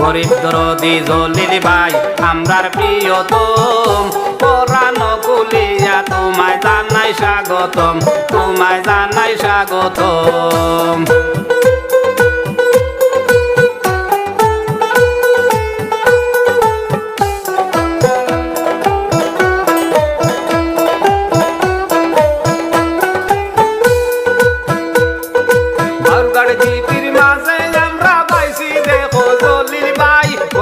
গরিব দরদি জলিল ভাই আমরার প্রিয়তম পরাণ কুলিয়া তোমায় জানাই স্বাগতম তোমায় জানাই স্বাগতম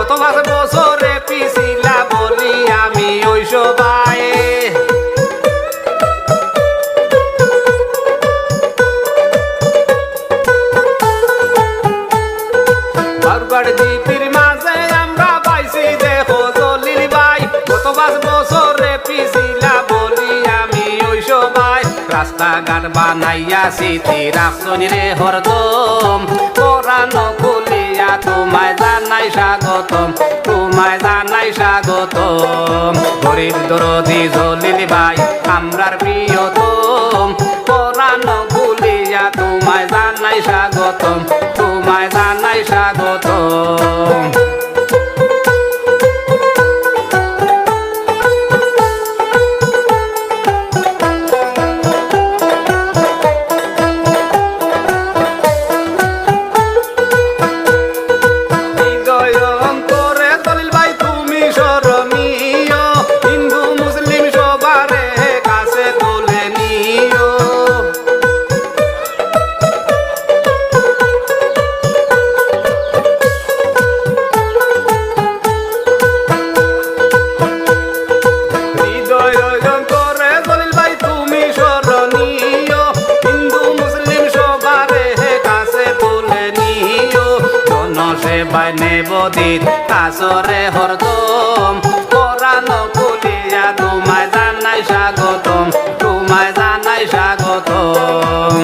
কত বছরে পিছিলা বলি আমি ওই সবাই দ্বীপের মাঝে আমরা পাইছি দেখো জলিল ভাই কত বছরে পিছিলা বলি আমি ওই সবাই রাস্তাঘাট বানাইয়া স্মৃতি রাখছনি রে হরদম পরাণ কুলিয়া তোমায় জানাই স্বাগতম তোমায় জানাই স্বাগতম গরিব দরদি জলিল ভাই আমরার প্রিয়তম পরাণ কুলিয়া তোমায় জানাই স্বাগতম তোমায় জানাই স্বাগতম নেবদিত আসরে হরদম পরাণ কুলিয়া তোমায় জানাই স্বাগতম তোমায় জানাই স্বাগতম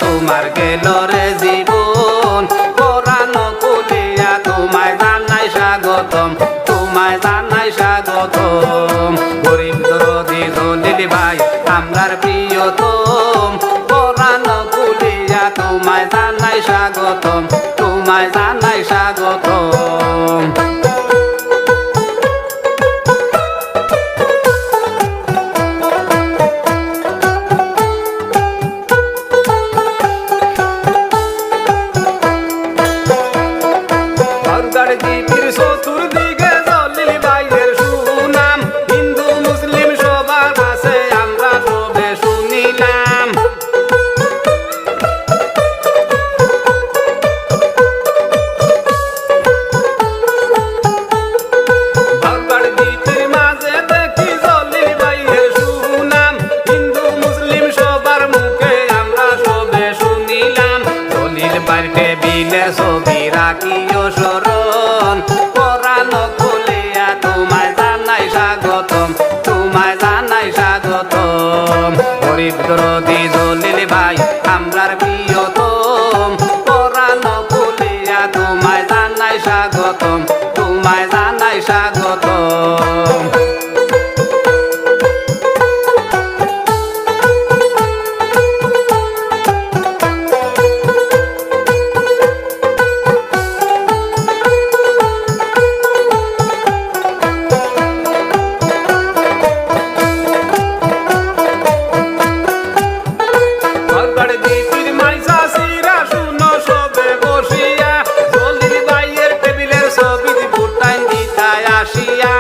তোমার গেল রে জীবন পরাণ কুলিয়া তোমায় জানাই স্বাগতম তোমায় জানাই স্বাগতম গরিব দরদি জলিল ভাই আমরার প্রিয়তম পরাণ কুলিয়া তোমায় জানাই স্বাগতম তোমায় জানাই স্বাগতম দ্বীপের চতুর্দিকে জলিল ভাইয়ের সুনাম হিন্দু মুসলিম সবার আছে আমরা সবে শুনিলাম দ্বীপের মাঝে দেখি জলিল ভাইয়ের সুনাম হিন্দু মুসলিম সবার মুখে আমরা সবে শুনিলাম জলিল ভাইয়ের টেবিলের ছবি রাখিও স্মরণ পরাণ কুলিয়া তোমায় জানাই স্বাগতম তোমায় জানাই স্বাগতম গরিব দরদি জলিল ভাই আমরার প্রিয়তম পরাণ কুলিয়া তোমায় জানাই স্বাগতম তোমায় জানাই স্বাগতম আসিয়া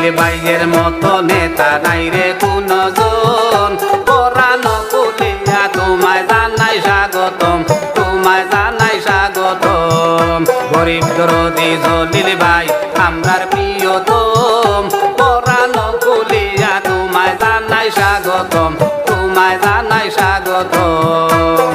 জলিল ভাইয়ের মতো নেতা নাই রে কোনজন পরানো কুলিয়া তোমায় জানাই স্বাগতম তোমায় জানাই স্বাগতম গরিব দরদি জলিল ভাই আমরার প্রিয়তম পরানো কুলিয়া তোমায় জানাই স্বাগতম তোমায় জানাই স্বাগতম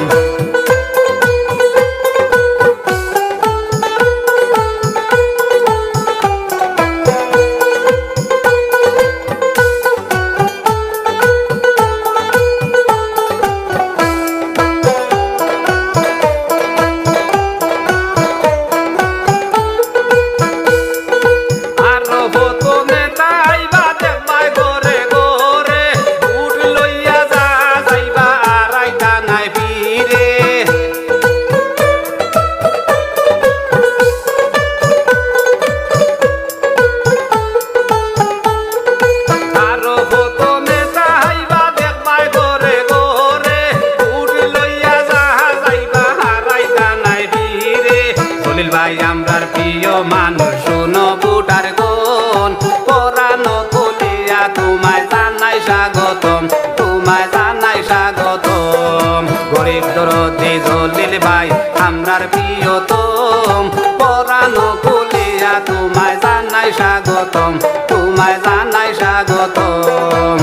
ভাই আমরার প্রিয় মানুষ শুনো বুটার গুণ পরানো কুলিয়া তোমায় জানাই স্বাগতম তোমায় জানাই স্বাগতম গরিব দরদি জলিল ভাই আমরার প্রিয়তম পরানো কুলিয়া তোমায় জানাই স্বাগতম তোমায় জানাই স্বাগতম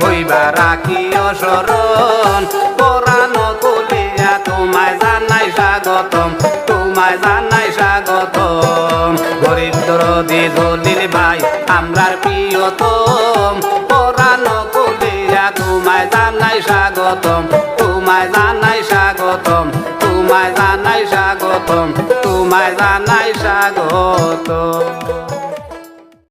হইবা রাখিও শরণ পরানো কুলিয়া তোমায় জানাই স্বাগতম তোমায় জানাই স্বাগতম গরিব দরদি জলিল ভাই আমরার প্রিয়তম পরানো কুলিয়া তোমায় জানাই স্বাগতম তোমায় জানাই স্বাগতম তোমায় জানাই স্বাগতম তোমায় জানাই স্বাগতম